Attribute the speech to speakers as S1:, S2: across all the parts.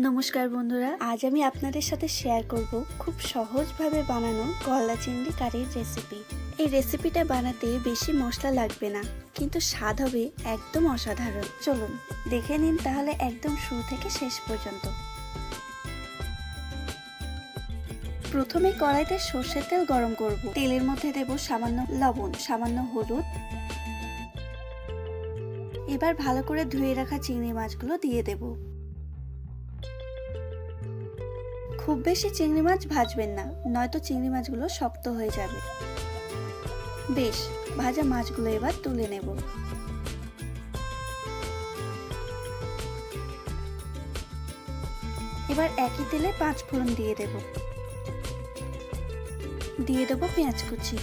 S1: নমস্কার বন্ধুরা, আজ আমি আপনাদের সাথে শেয়ার করব খুব সহজভাবে বানানো গলদা চিংড়ি কারির রেসিপি। এই রেসিপিটা বানাতে বেশি মশলা লাগবে না, কিন্তু স্বাদ হবে একদম অসাধারণ। চলুন দেখে নিন তাহলে একদম শুরু থেকে শেষ পর্যন্ত। প্রথমে কড়াইতে সর্ষের তেল গরম করব। তেলের মধ্যে দেব সামান্য লবণ, সামান্য হলুদ। এবার ভালো করে ধুয়ে রাখা চিংড়ি মাছগুলো দিয়ে দেব। খুব বেশি চিংড়ি মাছ ভাজবেন না, নয়তো চিংড়ি মাছগুলো শক্ত হয়ে যাবে। বেশ, ভাজা মাছগুলো এবার তুলে নেব। এবার একই তেলে 5 ফোড়ন দিয়ে দেব। দিয়ে দেব পেঁয়াজ কুচি।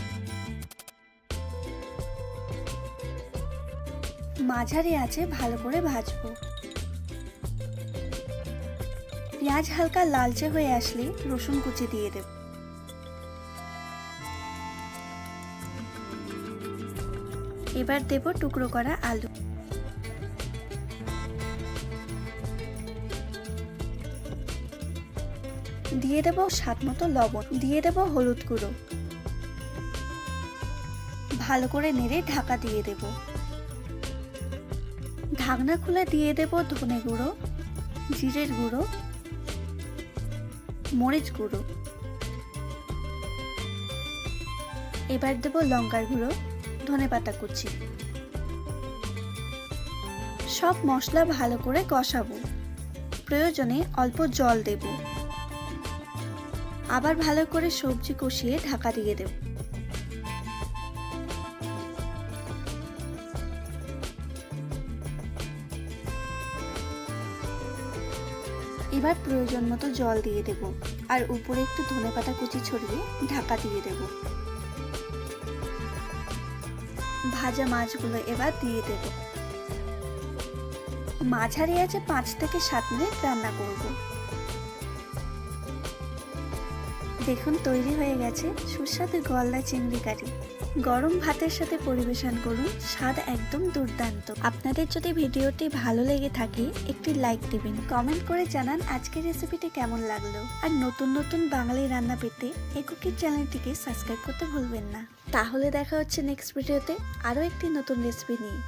S1: মাঝারি আঁচে ভালো করে ভাজবো। পেঁয়াজ হালকা লালচে হয়ে আসলে রসুন কুচি দিয়ে দেব। এবার দেব টুকরো করা আলু। দিয়ে দেব স্বাদ মতো লবণ। দিয়ে দেব হলুদ গুঁড়ো। ভালো করে নেড়ে ঢাকা দিয়ে দেব। ঢাকনা খুলে দিয়ে দেব ধনে গুঁড়ো, জিরের গুঁড়ো, মরিচ গুঁড়ো। এবার দেব লঙ্কার গুঁড়ো, ধনেপাতা কুচি। সব মশলা ভালো করে কষাবো। প্রয়োজনে অল্প জল দেব। আবার ভালো করে সবজি কষিয়ে ঢাকা দিয়ে দেব। এবার প্রয়োজন মতো জল দিয়ে দেব আর উপরে একটু ধনেপাতা কুচি ছড়িয়ে ঢাকা দিয়ে দেব। ভাজা মাছগুলো এবার দিয়ে দেব। মাঝারি আঁচে 5 থেকে 7 মিনিট রান্না করব। দেখুন তৈরি হয়ে গেছে সুস্বাদু গলদা চিংড়ি কারি। গরম ভাতের সাথে পরিবেশন করুন, স্বাদ একদম দুর্দান্ত। আপনাদের যদি ভিডিওটি ভালো লেগে থাকে একটি লাইক দিবেন, কমেন্ট করে জানান আজকের রেসিপিটি কেমন লাগলো। আর নতুন নতুন বাঙালি রান্না পেতে এই কুকিং চ্যানেলটিকে সাবস্ক্রাইব করতে ভুলবেন না। তাহলে দেখা হচ্ছে নেক্সট ভিডিওতে আরও একটি নতুন রেসিপি নিয়ে।